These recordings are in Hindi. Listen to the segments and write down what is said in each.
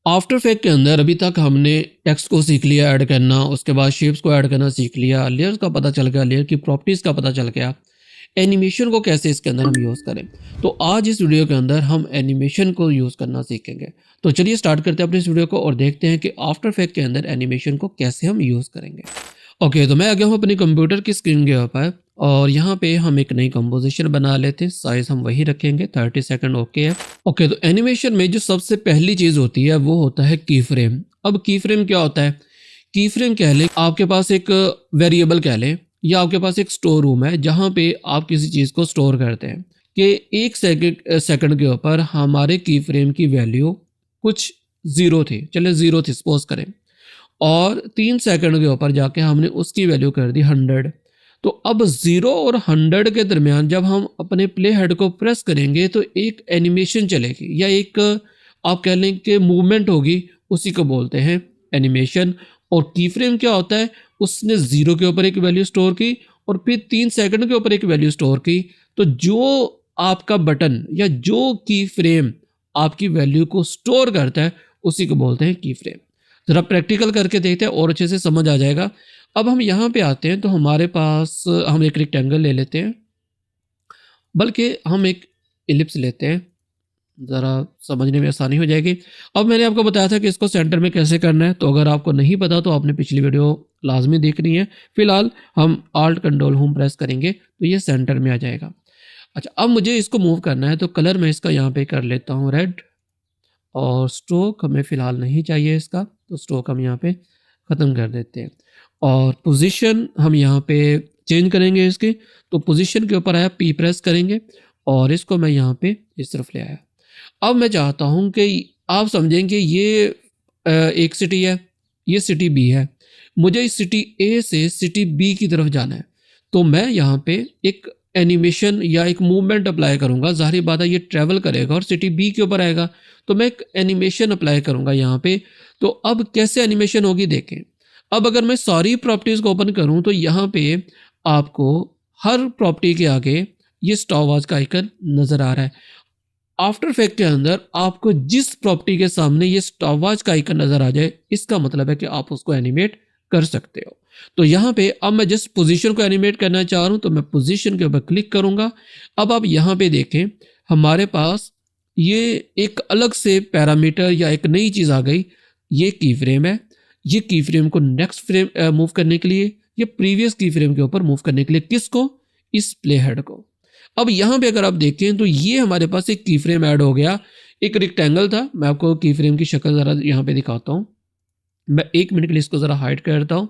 आफ्टर इफेक्ट के अंदर अभी तक हमने टेक्स्ट को सीख लिया ऐड करना, उसके बाद शेप्स को ऐड करना सीख लिया, लेयर्स का पता चल गया, लेयर की प्रॉपर्टीज़ का पता चल गया, एनिमेशन को कैसे इसके अंदर हम यूज़ करें। तो आज इस वीडियो के अंदर हम एनिमेशन को यूज़ करना सीखेंगे। तो चलिए स्टार्ट करते हैं अपने इस वीडियो को और देखते हैं कि आफ्टर इफेक्ट के अंदर एनिमेशन को कैसे हम यूज़ करेंगे। ओके, तो मैं आ गया हूँ अपनी कंप्यूटर की स्क्रीन के ऊपर और यहाँ पे हम एक नई कंपोजिशन बना लेते हैं। साइज हम वही रखेंगे, 30 सेकंड ओके है। ओके, तो एनिमेशन में जो सबसे पहली चीज़ होती है वो होता है की फ्रेम। अब की फ्रेम क्या होता है? की फ्रेम कह लें, आपके पास एक वेरिएबल कह लें या आपके पास एक स्टोर रूम है जहाँ पे आप किसी चीज़ को स्टोर करते हैं कि एक सेकंड के ऊपर हमारे की फ्रेम की वैल्यू कुछ ज़ीरो थी, चले ज़ीरो थी सपोज करें, और 3 सेकंड के ऊपर जाके हमने उसकी वैल्यू कर दी 100। तो अब 0 और 100 के दरमियान जब हम अपने प्ले हेड को प्रेस करेंगे तो एक एनिमेशन चलेगी या एक आप कह लें कि मूवमेंट होगी, उसी को बोलते हैं एनिमेशन। और की फ्रेम क्या होता है? उसने 0 के ऊपर एक वैल्यू स्टोर की और फिर 3 सेकंड के ऊपर एक वैल्यू स्टोर की। तो जो आपका बटन या जो की फ्रेम आपकी वैल्यू को स्टोर करता है उसी को बोलते हैं की फ्रेम। ज़रा प्रैक्टिकल करके देखते हैं और अच्छे से समझ आ जाएगा। अब हम यहाँ पे आते हैं तो हमारे पास हम एक रेक्टेंगल ले लेते हैं, बल्कि हम एक इलिप्स लेते हैं, ज़रा समझने में आसानी हो जाएगी। अब मैंने आपको बताया था कि इसको सेंटर में कैसे करना है, तो अगर आपको नहीं पता तो आपने पिछली वीडियो लाजमी देखनी है। फिलहाल हम आल्ट कंट्रोल होम प्रेस करेंगे तो ये सेंटर में आ जाएगा। अच्छा, अब मुझे इसको मूव करना है तो कलर मैं इसका यहाँ पे कर लेता हूँ रेड, और स्ट्रोक हमें फ़िलहाल नहीं चाहिए इसका, तो स्ट्रोक हम यहाँ पे ख़त्म कर देते हैं। और पोजीशन हम यहाँ पे चेंज करेंगे इसके, तो पोजीशन के ऊपर आया पी प्रेस करेंगे और इसको मैं यहाँ पे इस तरफ ले आया। अब मैं चाहता हूँ कि आप समझेंगे ये एक सिटी है, ये सिटी बी है, मुझे इस सिटी ए से सिटी बी की तरफ जाना है। तो मैं यहाँ पे एक एनिमेशन या एक मूवमेंट अप्लाई करूँगा। ज़ाहिर बात है ये ट्रैवल करेगा और सिटी बी के ऊपर आएगा, तो मैं एक एनिमेशन अप्लाई करूँगा यहाँ पे। तो अब कैसे एनिमेशन होगी देखें। अब अगर मैं सारी प्रॉपर्टीज़ को ओपन करूँ तो यहाँ पे आपको हर प्रॉपर्टी के आगे ये स्टॉप वॉच का आइकन नज़र आ रहा है। आफ्टर इफेक्ट के अंदर आपको जिस प्रॉपर्टी के सामने ये स्टॉप वॉच का आइकन नज़र आ जाए, इसका मतलब है कि आप उसको एनिमेट कर सकते हो। तो यहाँ पे अब मैं जिस पोजीशन को एनिमेट करना चाह रहा हूँ तो मैं पोजीशन के ऊपर क्लिक करूँगा। अब आप यहाँ पे देखें हमारे पास ये एक अलग से पैरामीटर या एक नई चीज़ आ गई, ये की फ्रेम है। ये की फ्रेम को नेक्स्ट फ्रेम मूव करने के लिए या प्रीवियस की फ्रेम के ऊपर मूव करने के लिए, किसको? इस प्ले हेड को। अब यहाँ पे अगर आप देखें तो ये हमारे पास एक की फ्रेम ऐड हो गया। एक रेक्टेंगल था, मैं आपको की फ्रेम की शक्ल ज़रा यहाँ पे दिखाता हूँ। मैं 1 मिनट के लिए इसको ज़रा हाइड करता हूँ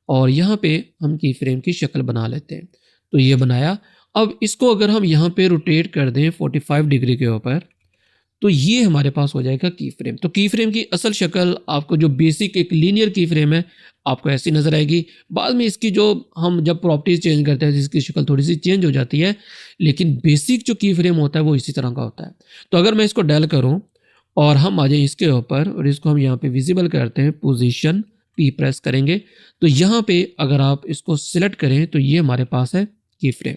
और यहाँ पे हम की फ्रेम की शक्ल बना लेते हैं। तो ये बनाया। अब इसको अगर हम यहाँ पे रोटेट कर दें 45 डिग्री के ऊपर, तो ये हमारे पास हो जाएगा की फ्रेम। तो की फ्रेम की असल शक्ल आपको जो बेसिक एक लीनियर की फ्रेम है आपको ऐसी नज़र आएगी। बाद में इसकी जो हम जब प्रॉपर्टीज़ चेंज करते हैं जिसकी शक्ल थोड़ी सी चेंज हो जाती है, लेकिन बेसिक जो की फ्रेम होता है वो इसी तरह का होता है। तो अगर मैं इसको डेल करूँ और हम आ जाए इसके ऊपर और इसको हम यहाँ पे विजिबल करते हैं, पोजीशन पी प्रेस करेंगे, तो यहाँ पे अगर आप इसको सिलेक्ट करें तो ये हमारे पास है की फ्रेम।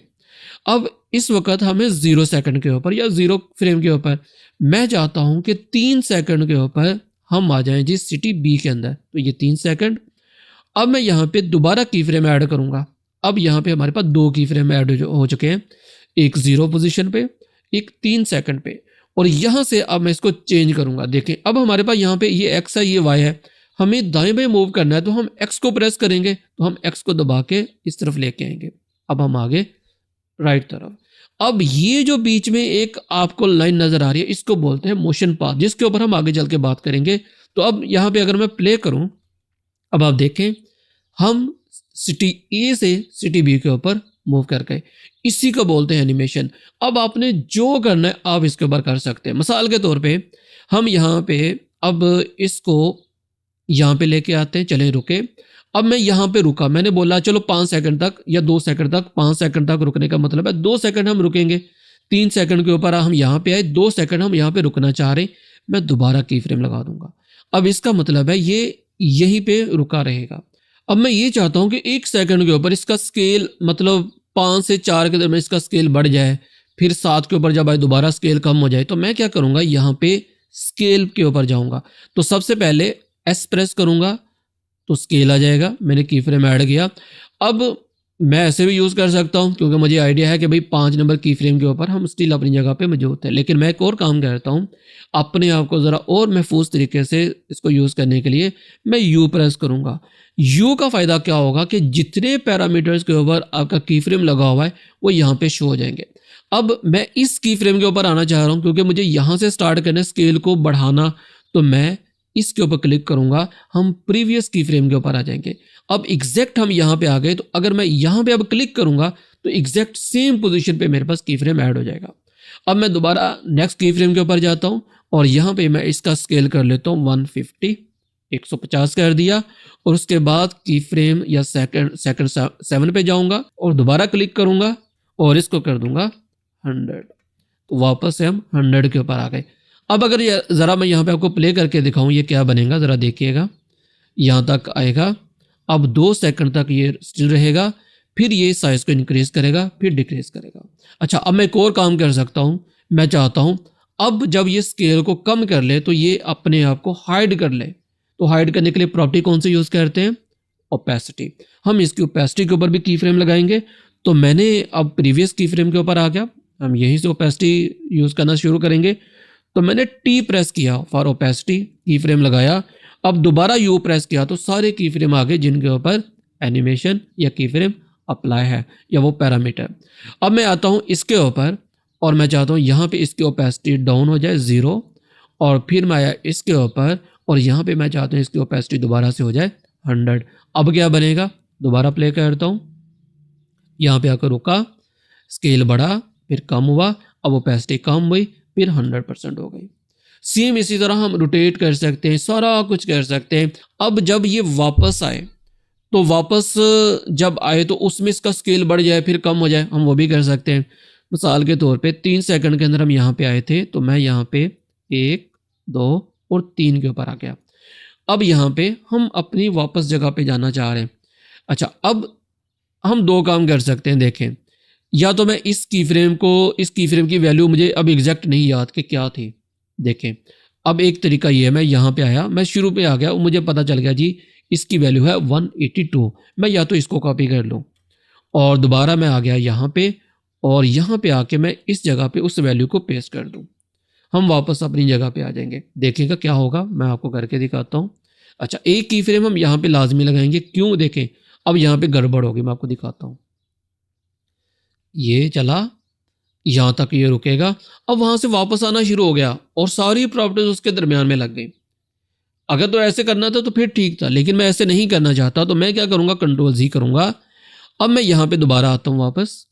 अब इस वक्त हमें 0 सेकंड के ऊपर या 0 फ्रेम के ऊपर, मैं चाहता हूं कि 3 सेकंड के ऊपर हम आ जाएं जिस सिटी बी के अंदर, तो ये 3 सेकंड। अब मैं यहाँ पे दोबारा की फ्रेम ऐड करूंगा। अब यहाँ पे हमारे पास 2 की फ्रेम ऐड हो चुके हैं, एक 0 पोजीशन पे, एक 3 सेकंड पे। और यहाँ से अब मैं इसको चेंज करूंगा। देखें अब हमारे पास यहाँ पे ये एक्स है, ये वाई है, हमें दाएं बाएं मूव करना है तो हम एक्स को प्रेस करेंगे, तो हम एक्स को दबा के इस तरफ लेके आएंगे। अब हम आगे राइट तरफ। अब ये जो बीच में एक आपको लाइन नजर आ रही है इसको बोलते हैं मोशन पाथ, जिसके ऊपर हम आगे चल के बात करेंगे। तो अब यहाँ पे अगर मैं प्ले करूं, अब आप देखें हम सिटी ए से सिटी बी के ऊपर मूव कर गए, इसी को बोलते हैं एनिमेशन। अब आपने जो करना है आप इसके ऊपर कर सकते हैं। मिसाल के तौर पे हम यहाँ पे अब इसको यहाँ पे लेके आते हैं, चले रुके। अब मैं यहाँ पे रुका, मैंने बोला चलो 5 सेकंड तक या 2 सेकंड तक, 5 सेकंड तक रुकने का मतलब है 2 सेकंड हम रुकेंगे। 3 सेकंड के ऊपर हम यहाँ पे आए, 2 सेकंड हम यहाँ पे रुकना चाह रहे, मैं दोबारा की फ्रेम लगा दूंगा। अब इसका मतलब है ये यहीं पे रुका रहेगा। अब मैं ये चाहता हूँ कि 1 सेकंड के ऊपर इसका स्केल मतलब 5 से 4 के दरमियान इसका स्केल बढ़ जाए, फिर 7 के ऊपर जब आए दोबारा स्केल कम हो जाए, तो मैं क्या करूँगा यहाँ पे स्केल के ऊपर जाऊंगा। तो सबसे पहले एस प्रेस करूंगा तो स्केल आ जाएगा, मैंने की फ्रेम ऐड किया। अब मैं ऐसे भी यूज़ कर सकता हूं क्योंकि मुझे आइडिया है कि भाई 5 नंबर की फ्रेम के ऊपर हम स्टिल अपनी जगह पे मौजूद है। लेकिन मैं एक और काम करता हूं, अपने आप को ज़रा और महफूज तरीके से इसको यूज़ करने के लिए मैं यू प्रेस करूंगा। यू का फ़ायदा क्या होगा कि जितने पैरामीटर्स के ऊपर आपका की फ्रेम लगा हुआ है वो यहाँ पे शो हो जाएंगे। अब मैं इस की फ्रेम के ऊपर आना चाह रहा हूँ क्योंकि मुझे यहाँ से स्टार्ट करना है स्केल को बढ़ाना, तो मैं इसके ऊपर क्लिक करूंगा, हम प्रीवियस की फ्रेम के ऊपर आ जाएंगे। अब एग्जैक्ट हम यहाँ पे आ गए, तो अगर मैं यहाँ पे अब क्लिक करूंगा तो एग्जैक्ट सेम पोजीशन पे मेरे पास की फ्रेम ऐड हो जाएगा। अब मैं दोबारा नेक्स्ट की फ्रेम के ऊपर जाता हूँ और यहाँ पे मैं इसका स्केल कर लेता हूँ 150, 150 कर दिया और उसके बाद की फ्रेम या सेकंड 7 पे जाऊंगा और दोबारा क्लिक करूंगा और इसको कर दूंगा 100। तो वापस से हम 100 के ऊपर आ गए। अब अगर ये ज़रा मैं यहाँ पे आपको प्ले करके दिखाऊं ये क्या बनेगा, ज़रा देखिएगा। यहाँ तक आएगा, अब 2 सेकंड तक ये स्टिल रहेगा, फिर ये साइज़ को इंक्रीज़ करेगा, फिर डिक्रीज़ करेगा। अच्छा, अब मैं एक और काम कर सकता हूँ, मैं चाहता हूँ अब जब ये स्केल को कम कर ले तो ये अपने आप को हाइड कर ले। तो हाइड करने के लिए प्रॉपर्टी कौन सी यूज़ करते हैं, ओपेसिटी। हम इसकी ओपेसिटी के ऊपर भी की फ्रेम लगाएंगे। तो मैंने अब प्रीवियस की फ्रेम के ऊपर आ गया, हम यहीं से ओपेसिटी यूज़ करना शुरू करेंगे। तो मैंने टी प्रेस किया फॉर ओपेसिटी, की फ्रेम लगाया। अब दोबारा यू प्रेस किया तो सारे की फ्रेम आ गए जिनके ऊपर एनिमेशन या की फ्रेम अप्लाई है या वो पैरामीटर। अब मैं आता हूँ इसके ऊपर और मैं चाहता हूँ यहाँ पे इसकी ओपेसिटी डाउन हो जाए 0 और फिर मैं आया इसके ऊपर और यहाँ पे मैं चाहता हूँ इसकी ओपेसिटी दोबारा से हो जाए 100। अब क्या बनेगा, दोबारा प्ले करता हूँ, यहाँ पे आकर रुका, स्केल बढ़ा, फिर कम हुआ, अब ओपेसिटी कम हुई, फिर 100% हो गई। सेम इसी तरह हम रोटेट कर सकते हैं, सारा कुछ कर सकते हैं। अब जब ये वापस आए तो वापस जब आए तो उसमें इसका स्केल बढ़ जाए फिर कम हो जाए, हम वो भी कर सकते हैं। मिसाल के तौर पे 3 सेकंड के अंदर हम यहाँ पे आए थे तो मैं यहाँ पे 1, 2 और 3 के ऊपर आ गया। अब यहाँ पे हम अपनी वापस जगह पे जाना चाह रहे हैं। अच्छा, अब हम 2 काम कर सकते हैं, देखें। या तो मैं इस की फ्रेम की वैल्यू मुझे अब एग्जैक्ट नहीं याद कि क्या थी। देखें, अब एक तरीका ये है, मैं यहाँ पे आया, मैं शुरू पे आ गया, मुझे पता चल गया जी इसकी वैल्यू है 182। मैं या तो इसको कॉपी कर लूँ और दोबारा मैं आ गया यहाँ पे और यहाँ पे आके मैं इस जगह पे उस वैल्यू को पेस्ट कर दूँ, हम वापस अपनी जगह पे आ जाएंगे। देखिएगा क्या होगा, मैं आपको करके दिखाता हूँ। अच्छा, एक की फ्रेम हम यहाँ पे लाजमी लगाएंगे, क्यों, देखें अब यहाँ पे गड़बड़ होगी, मैं आपको दिखाता हूँ। ये चला, यहाँ तक ये रुकेगा, अब वहाँ से वापस आना शुरू हो गया और सारी प्रॉपर्टीज उसके दरमियान में लग गई। अगर तो ऐसे करना था तो फिर ठीक था, लेकिन मैं ऐसे नहीं करना चाहता, तो मैं क्या करूँगा, कंट्रोल Z करूँगा। अब मैं यहाँ पे दोबारा आता हूँ वापस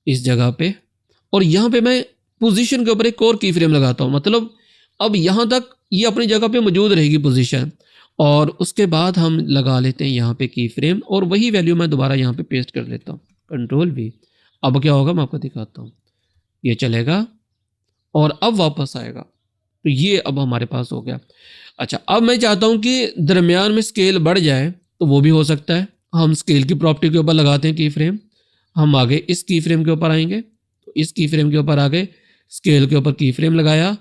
इस जगह पे और यहाँ पे मैं पोजीशन के ऊपर एक और की फ्रेम लगाता हूँ। मतलब अब यहाँ तक ये अपनी जगह पे मौजूद रहेगी पोजीशन और उसके बाद हम लगा लेते हैं यहाँ पे की फ्रेम और वही वैल्यू मैं दोबारा यहाँ पे पेस्ट कर लेता हूँ, कंट्रोल V। अब क्या होगा मैं आपको दिखाता हूँ, ये चलेगा और अब वापस आएगा, तो ये अब हमारे पास हो गया। अच्छा, अब मैं चाहता हूँ कि दरमियान में स्केल बढ़ जाए, तो वो भी हो सकता है। हम स्केल की प्रॉपर्टी के ऊपर लगाते हैं की फ्रेम, हम आगे इस की फ्रेम के ऊपर आएंगे, तो इस की फ्रेम के ऊपर आ गए, स्केल के ऊपर की फ्रेम लगाया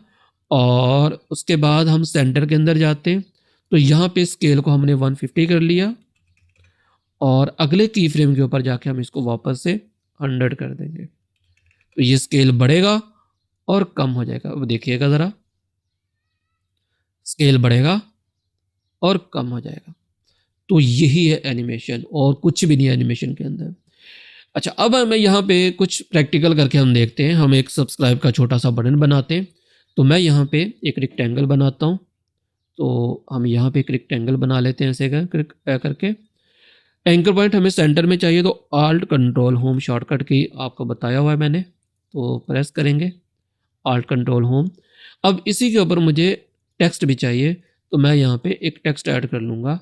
और उसके बाद हम सेंटर के अंदर जाते हैं, तो यहाँ पे स्केल को हमने 150 कर लिया और अगले की फ्रेम के ऊपर जाके हम इसको वापस से 100 कर देंगे, तो ये स्केल बढ़ेगा और कम हो जाएगा। अब देखिएगा ज़रा, स्केल बढ़ेगा और कम हो जाएगा। तो यही है एनिमेशन और कुछ भी नहीं है एनिमेशन के अंदर। अच्छा, अब मैं यहाँ पे कुछ प्रैक्टिकल करके हम देखते हैं। हम एक सब्सक्राइब का छोटा सा बटन बनाते हैं, तो मैं यहाँ पे एक रेक्टेंगल बनाता हूँ। तो हम यहाँ पे एक रेक्टेंगल बना लेते हैं ऐसे करके। एंकर पॉइंट हमें सेंटर में चाहिए, तो आल्ट कंट्रोल होम शॉर्टकट की आपको बताया हुआ है मैंने, तो प्रेस करेंगे आल्ट कंट्रोल होम। अब इसी के ऊपर मुझे टेक्स्ट भी चाहिए, तो मैं यहाँ पे एक टेक्स्ट ऐड कर लूँगा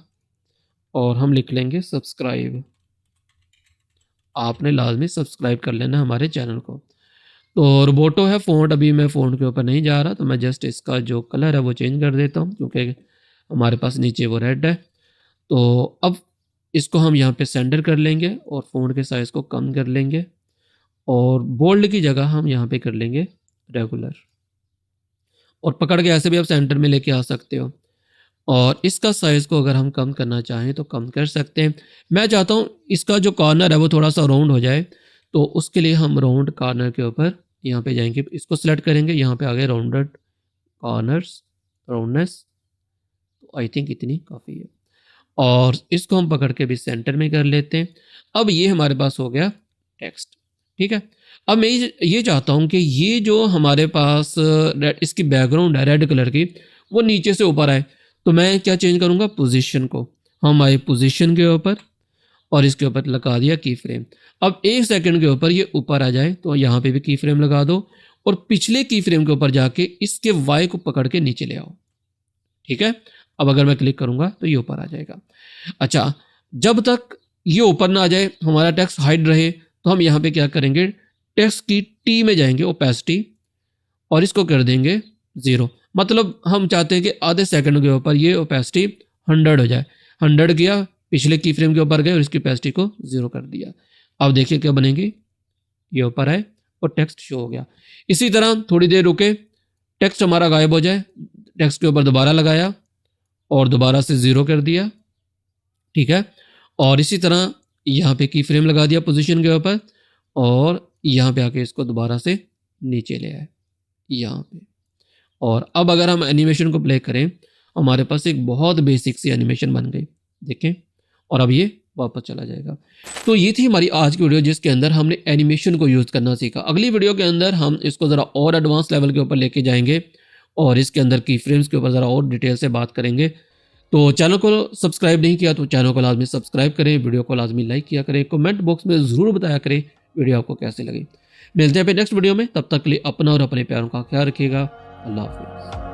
और हम लिख लेंगे सब्सक्राइब। आपने लाजमी सब्सक्राइब कर लेना हमारे चैनल को। तो रोबोटो है फ़ॉन्ट, अभी मैं फ़ॉन्ट के ऊपर नहीं जा रहा, तो मैं जस्ट इसका जो कलर है वो चेंज कर देता हूँ क्योंकि हमारे पास नीचे वो रेड है। तो अब इसको हम यहाँ पे सेंटर कर लेंगे और फ़ॉन्ट के साइज़ को कम कर लेंगे और बोल्ड की जगह हम यहाँ पे कर लेंगे रेगुलर और पकड़ के ऐसे भी आप सेंटर में लेके आ सकते हो। और इसका साइज़ को अगर हम कम करना चाहें तो कम कर सकते हैं। मैं चाहता हूँ इसका जो कॉर्नर है वो थोड़ा सा राउंड हो जाए, तो उसके लिए हम राउंड कॉर्नर के ऊपर यहाँ पे जाएंगे, इसको सिलेक्ट करेंगे, यहाँ पे आ गए राउंडेड कॉर्नर्स, राउंडनेस, तो आई थिंक इतनी काफ़ी है। और इसको हम पकड़ के भी सेंटर में कर लेते हैं। अब ये हमारे पास हो गया टेक्स्ट, ठीक है। अब मैं ये चाहता हूँ कि ये जो हमारे पास इसकी बैकग्राउंड है रेड कलर की, वो नीचे से ऊपर आए। तो मैं क्या चेंज करूँगा, पोजीशन को। हम आए पोजीशन के ऊपर और इसके ऊपर लगा दिया की फ्रेम। अब 1 सेकंड के ऊपर ये ऊपर आ जाए तो यहाँ पे भी की फ्रेम लगा दो और पिछले की फ्रेम के ऊपर जाके इसके वाई को पकड़ के नीचे ले आओ, ठीक है। अब अगर मैं क्लिक करूँगा तो ये ऊपर आ जाएगा। अच्छा, जब तक ये ऊपर ना आ जाए, हमारा टेक्स्ट हाइड रहे, तो हम यहाँ पे क्या करेंगे, टेक्स्ट की टी में जाएंगे, ओपेसिटी, और इसको कर देंगे 0। मतलब हम चाहते हैं कि आधे सेकंड के ऊपर ये ओपेसिटी 100 हो जाए। 100 किया, पिछले की फ्रेम के ऊपर गए और इसकी ओपेसिटी को 0 कर दिया। अब देखिए क्या बनेगी, ये ऊपर आए और टेक्स्ट शो हो गया। इसी तरह थोड़ी देर रुके, टेक्स्ट हमारा गायब हो जाए, टेक्स्ट के ऊपर दोबारा लगाया और दोबारा से 0 कर दिया, ठीक है। और इसी तरह यहाँ पे की फ्रेम लगा दिया पोजीशन के ऊपर और यहाँ पे आके इसको दोबारा से नीचे ले आए यहाँ पे। और अब अगर हम एनिमेशन को प्ले करें, हमारे पास एक बहुत बेसिक सी एनिमेशन बन गई, देखें। और अब ये वापस चला जाएगा। तो ये थी हमारी आज की वीडियो, जिसके अंदर हमने एनिमेशन को यूज़ करना सीखा। अगली वीडियो के अंदर हम इसको ज़रा और एडवांस लेवल के ऊपर लेके जाएंगे और इसके अंदर की फ्रेम्स के ऊपर ज़रा और डिटेल से बात करेंगे। तो चैनल को सब्सक्राइब नहीं किया तो चैनल को लाजमी सब्सक्राइब करें, वीडियो को लाजमी लाइक किया करें, कमेंट बॉक्स में ज़रूर बताया करें वीडियो आपको कैसे लगी। मिलते हैं फिर नेक्स्ट वीडियो में, तब तक के लिए अपना और अपने प्यारों का ख्याल रखिएगा। अल्लाह हाफिज़।